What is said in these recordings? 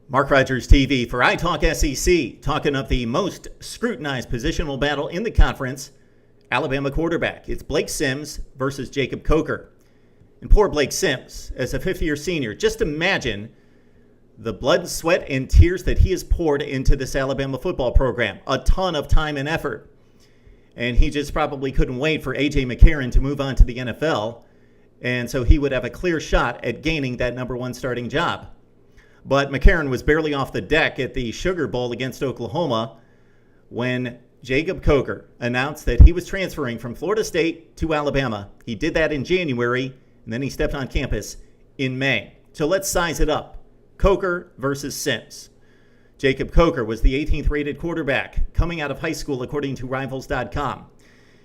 Mark Rogers TV for iTalk SEC, talking of the most scrutinized positional battle in the conference, Alabama quarterback. It's Blake Sims versus Jacob Coker. And poor Blake Sims, as a fifth-year senior, just imagine the blood, sweat, and tears that he has poured into this Alabama football program. A ton of time and effort. And he just probably couldn't wait for A.J. McCarron to move on to the NFL, and so he would have a clear shot at gaining that number one starting job. But McCarron was barely off the deck at the Sugar Bowl against Oklahoma when Jacob Coker announced that he was transferring from Florida State to Alabama. He did that in January, and then he stepped on campus in May. So let's size it up. Coker versus Sims. Jacob Coker was the 18th rated quarterback coming out of high school, according to Rivals.com.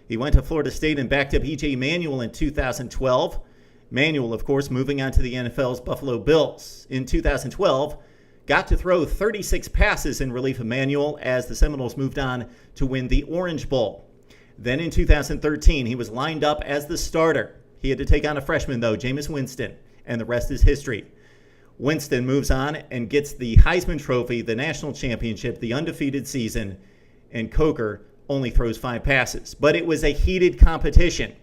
He went to Florida State and backed up E.J. Manuel in 2012. Manuel, of course, moving on to the NFL's Buffalo Bills. In 2012, got to throw 36 passes in relief of Manuel as the Seminoles moved on to win the Orange Bowl. Then in 2013, he was lined up as the starter. He had to take on a freshman, though, Jameis Winston, and the rest is history. Winston moves on and gets the Heisman Trophy, the national championship, the undefeated season, and Coker only throws 5 passes. But it was a heated competition.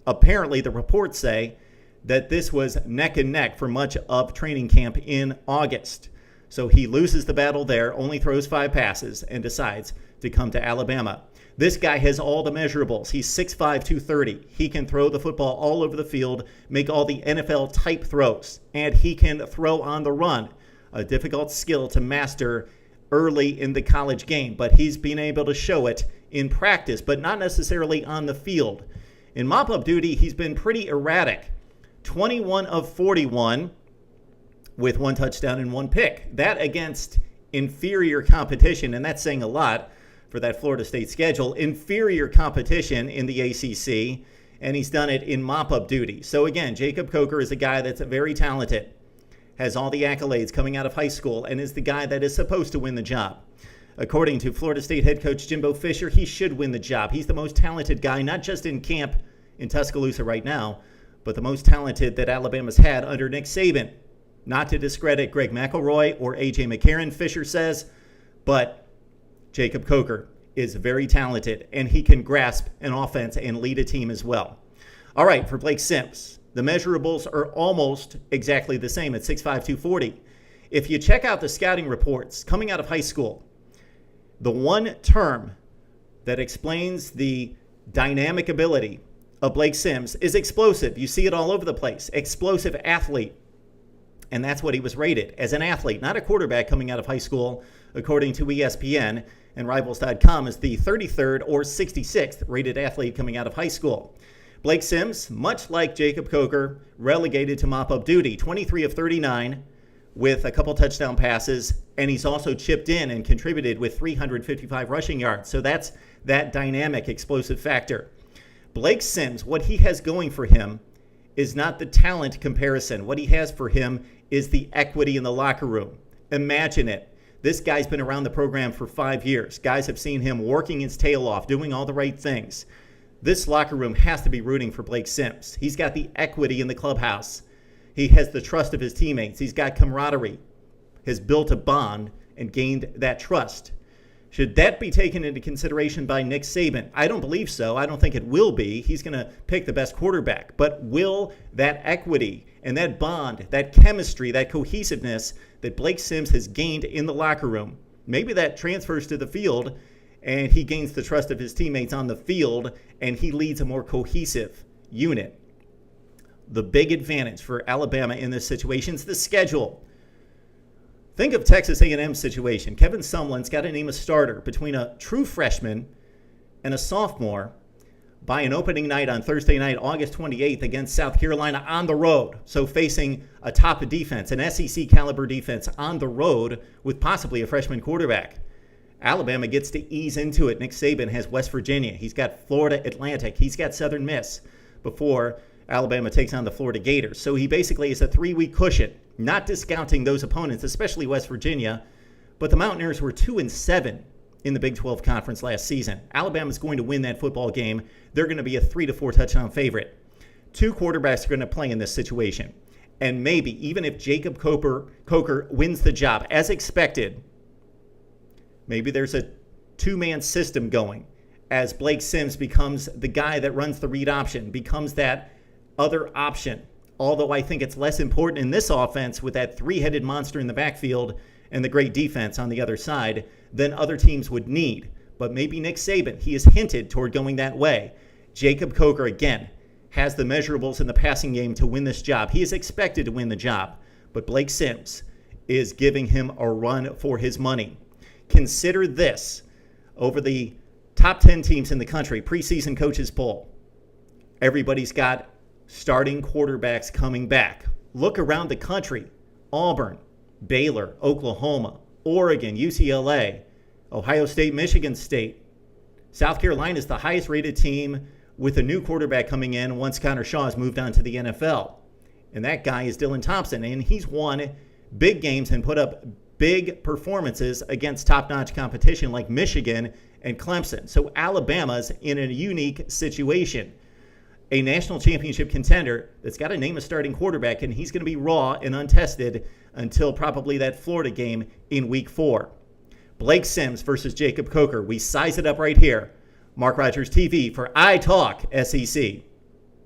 Apparently, the reports say that this was neck and neck for much of training camp in August. So he loses the battle there, only throws 5 passes, and decides to come to Alabama. This guy has all the measurables. He's 6'5", 230. He can throw the football all over the field, make all the NFL-type throws, and he can throw on the run, a difficult skill to master early in the college game. But he's been able to show it in practice, but not necessarily on the field. In mop-up duty, he's been pretty erratic. 21 of 41 with 1 touchdown and 1 pick. That against inferior competition, and that's saying a lot for that Florida State schedule. Inferior competition in the ACC, and he's done it in mop-up duty. So again, Jacob Coker is a guy that's very talented, has all the accolades coming out of high school, and is the guy that is supposed to win the job. According to Florida State head coach Jimbo Fisher, he should win the job. He's the most talented guy, not just in camp in Tuscaloosa right now, but the most talented that Alabama's had under Nick Saban. Not to discredit Greg McElroy or A.J. McCarron, Fisher says, but Jacob Coker is very talented, and he can grasp an offense and lead a team as well. All right, for Blake Sims, the measurables are almost exactly the same at 6'5", 240. If you check out the scouting reports coming out of high school, the one term that explains the dynamic ability of Blake Sims is explosive. You see it all over the place. Explosive athlete. And that's what he was rated, as an athlete, not a quarterback coming out of high school, according to ESPN and Rivals.com, is the 33rd or 66th rated athlete coming out of high school. Blake Sims, much like Jacob Coker, relegated to mop-up duty, 23 of 39 with a couple touchdown passes, and he's also chipped in and contributed with 355 rushing yards. So that's that dynamic, explosive factor. Blake Sims, what he has going for him is not the talent comparison. What he has for him is the equity in the locker room. Imagine it. This guy's been around the program for 5 years. Guys have seen him working his tail off, doing all the right things. This locker room has to be rooting for Blake Sims. He's got the equity in the clubhouse. He has the trust of his teammates. He's got camaraderie, has built a bond, and gained that trust. Should that be taken into consideration by Nick Saban? I don't believe so. I don't think it will be. He's going to pick the best quarterback. But will that equity and that bond, that chemistry, that cohesiveness that Blake Sims has gained in the locker room, maybe that transfers to the field and he gains the trust of his teammates on the field and he leads a more cohesive unit? The big advantage for Alabama in this situation is the schedule. Think of Texas A&M's situation. Kevin Sumlin's got to name a starter between a true freshman and a sophomore by an opening night on Thursday night, August 28th against South Carolina on the road. So facing a top defense, an SEC caliber defense on the road with possibly a freshman quarterback. Alabama gets to ease into it. Nick Saban has West Virginia. He's got Florida Atlantic. He's got Southern Miss before Alabama takes on the Florida Gators. So he basically is a 3-week cushion, not discounting those opponents, especially West Virginia. But the Mountaineers were 2-7 in the Big 12 Conference last season. Alabama's going to win that football game. They're going to be a 3 to 4 touchdown favorite. 2 quarterbacks are going to play in this situation. And maybe, even if Jacob Coker wins the job, as expected, maybe there's a two-man system going as Blake Sims becomes the guy that runs the read option, becomes that other option. Although I think it's less important in this offense with that three-headed monster in the backfield and the great defense on the other side than other teams would need. But maybe Nick Saban, he has hinted toward going that way. Jacob Coker, again, has the measurables in the passing game to win this job. He is expected to win the job. But Blake Sims is giving him a run for his money. Consider this. Over the top 10 teams in the country, preseason coaches poll, everybody's got starting quarterbacks coming back. Look around the country. Auburn, Baylor, Oklahoma, Oregon, UCLA, Ohio State, Michigan State. South Carolina is the highest rated team with a new quarterback coming in once Connor Shaw has moved on to the NFL. And that guy is Dylan Thompson, and he's won big games and put up big performances against top-notch competition like Michigan and Clemson. So Alabama's in a unique situation. A national championship contender that's got to name a starting quarterback, and he's going to be raw and untested until probably that Florida game in Week 4. Blake Sims versus Jacob Coker. We size it up right here. Mark Rogers TV for iTalk SEC.